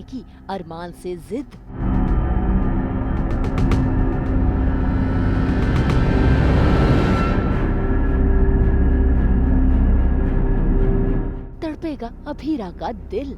की अरमान से जिद। तड़पेगा अभीरा का दिल।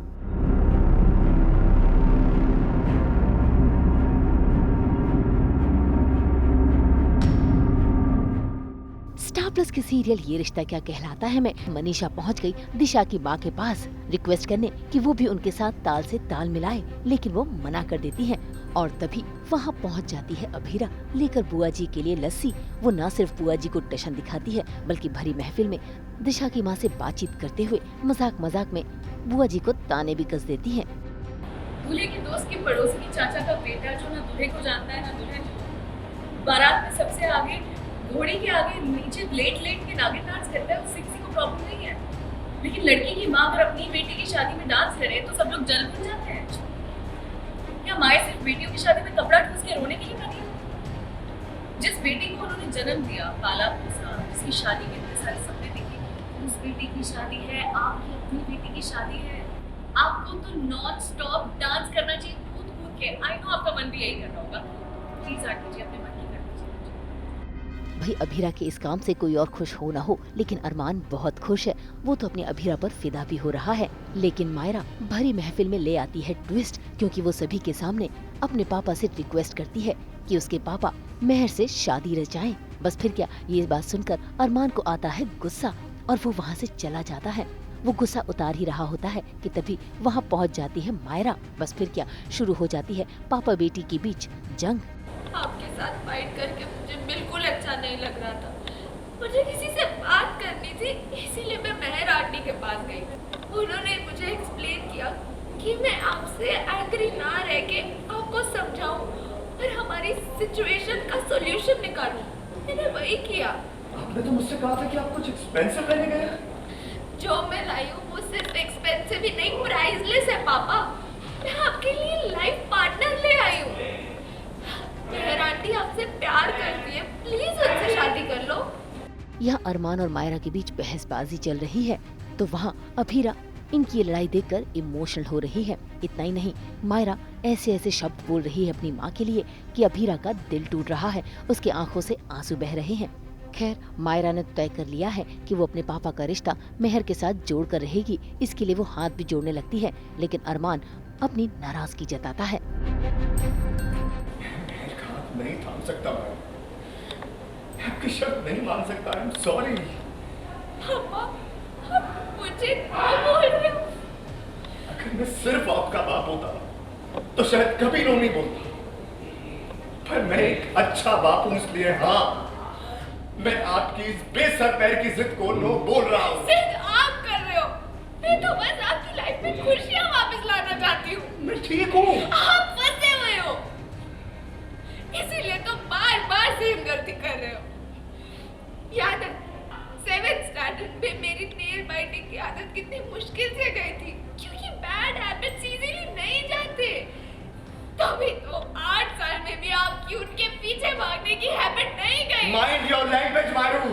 स्टार प्लस के सीरियल ये रिश्ता क्या कहलाता है में मनीषा पहुंच गई दिशा की मां के पास रिक्वेस्ट करने कि वो भी उनके साथ ताल से ताल मिलाए, लेकिन वो मना कर देती है। और तभी वहां पहुंच जाती है अभीरा लेकर बुआ जी के लिए लस्सी। वो न सिर्फ बुआ जी को टशन दिखाती है बल्कि भरी महफिल में दिशा की मां से बातचीत करते हुए मजाक मजाक में बुआ जी को ताने भी कस देती है। दूल्हे के दोस्त के पड़ोसी की चाचा का बेटा जो ना दूल्हे को जानता है ना दुल्हन, बारात में सबसे आगे घोड़ी के आगे नीचे लेट के नागिन डांस करता है, उससे किसी को प्रॉब्लम नहीं है। लेकिन लड़की की माँ अगर अपनी बेटी की शादी में डांस करे तो सब लोग जल भून जाते हैं। क्या माए सिर्फ बेटियों की शादी में कपड़ा ठूस के रोने के लिए बनी है? जिस बेटी को उन्होंने जन्म दिया, पाला पोसा, जिसकी शादी के इतने सारे सपने देखे, उस बेटी की शादी है, आपकी अपनी बेटी की शादी है। आपको तो नॉन स्टॉप डांस करना चाहिए, कूद कूद के। आई नो आपका मन भी यही कर रहा होगा, प्लीज आठ कीजिए अपने मन की करना चाहिए। भाई अभीरा के इस काम से कोई और खुश हो ना हो, लेकिन अरमान बहुत खुश है। वो तो अपनी अभीरा पर फिदा भी हो रहा है। लेकिन मायरा भरी महफिल में ले आती है ट्विस्ट, क्योंकि वो सभी के सामने अपने पापा से रिक्वेस्ट करती है कि उसके पापा मेहर से शादी रचाएं। बस फिर क्या, ये बात सुनकर अरमान को आता है गुस्सा और वो वहाँ से चला जाता है। वो गुस्सा उतार ही रहा होता है कि तभी वहाँ पहुँच जाती है मायरा। बस फिर क्या, शुरू हो जाती है पापा बेटी के बीच जंग। आपके साथ फाइट करके मुझे बिल्कुल अच्छा नहीं लग रहा था। मुझे किसी से बात करनी थी, इसीलिए मैं मेहर आंटी के पास गई। उन्होंने मुझे एक्सप्लेन किया कि मैं आपसे एग्री ना रह के आपको समझाऊं और हमारी सिचुएशन का सॉल्यूशन निकालूं। मैंने वही किया। आपने तो मुझसे कहा था कि आप कुछ एक्सपेंसिव लेने गए। जो मैं लाई हूँ वो सिर्फ एक्सपेंसिव ही नहीं, प्राइसलेस है पापा। मैं आपके लिए लाइफ पार्टनर ले आई हूँ। मेहर आंटी आपसे प्यार करती है, प्लीज उनसे शादी कर लो। यहाँ अरमान और मायरा के बीच बहसबाजी चल रही है तो वहाँ अभीरा इनकी लड़ाई देखकर इमोशनल हो रही है। इतना ही नहीं, मायरा ऐसे ऐसे शब्द बोल रही है अपनी माँ के लिए कि अभीरा का दिल टूट रहा है, उसके आंखों से आंसू बह रहे हैं। खैर, मायरा ने तय कर लिया है कि वो अपने पापा का रिश्ता मेहर के साथ जोड़ कर रहेगी। इसके लिए वो हाथ भी जोड़ने लगती है, लेकिन अरमान अपनी नाराजगी जताता है। नहीं थाम सकता मैं, आपकी शर्त नहीं मान सकता। I am sorry. पापा, आप मुझे क्या बोल रहे हो? अगर मैं सिर्फ आपका बाप होता तो शायद कभी नो नहीं बोलता, पर मैं एक अच्छा बाप हूँ, इसलिए हाँ, मैं आपकी इस बेसर पैर की जिद को नो बोल रहा हूँ। जिद आप कर रहे हो, मैं तो बस आपकी लाइफ में खुशियाँ वापस लाना चाहती हूँ। मैं ठीक हूँ। आप फंसे हुए हो, इसीलिए तो बार बार सेम गलती कर रहे हो। याद है 7th स्टैंडर्ड में मेरी नेल बाइटिंग की आदत कितनी मुश्किल से गई थी, क्योंकि बैड हैबिट्स इजीली नहीं जाते। तभी तो 8 साल में भी आपकी उनके पीछे भागने की हैबिट नहीं गई। माइंड योर लैंग्वेज मारू।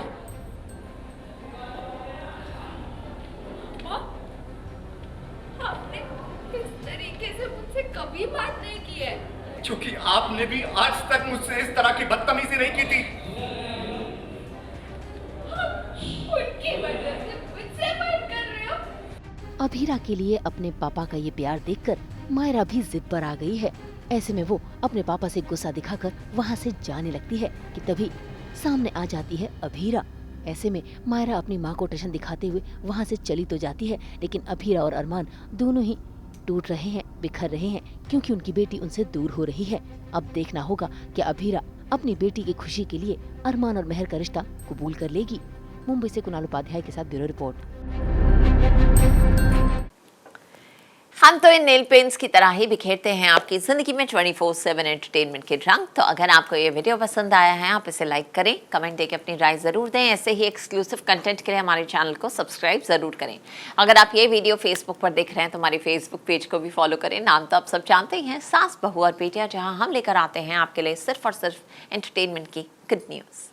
आपने इस तरीके से मुझसे कभी बात नहीं की है। क्योंकि आपने भी आज तक मुझसे इस तरह की बदतमीजी नहीं की थी। उनकी वजह से मुझसे बात कर रहे हो। अभीरा के लिए अपने पापा का ये प्यार देखकर मायरा भी जिद पर आ गई है। ऐसे में वो अपने पापा से गुस्सा दिखाकर वहाँ से जाने लगती है कि तभी सामने आ जाती है अभीरा। ऐसे में मायरा अपनी माँ को टशन दिखाते हुए वहाँ से चली तो जाती है, लेकिन अभीरा और अरमान दोनों ही टूट रहे हैं, बिखर रहे हैं, क्योंकि उनकी बेटी उनसे दूर हो रही है। अब देखना होगा कि अभीरा अपनी बेटी की खुशी के लिए अरमान और मेहर का रिश्ता कबूल कर लेगी। मुंबई से कुणाल उपाध्याय के साथ ब्यूरो रिपोर्ट। हम तो इन नेल पेंट्स की तरह ही बिखेरते हैं आपकी ज़िंदगी में 24/7 एंटरटेनमेंट के रंग। तो अगर आपको ये वीडियो पसंद आया है, आप इसे लाइक करें, कमेंट देके अपनी राय ज़रूर दें। ऐसे ही एक्सक्लूसिव कंटेंट के लिए हमारे चैनल को सब्सक्राइब ज़रूर करें। अगर आप ये वीडियो फेसबुक पर देख रहे हैं तो हमारे फेसबुक पेज को भी फॉलो करें। नाम तो आप सब जानते ही हैं, सास बहू और बेटियाँ, जहाँ हम लेकर आते हैं आपके लिए सिर्फ और सिर्फ एंटरटेनमेंट की गुड न्यूज़।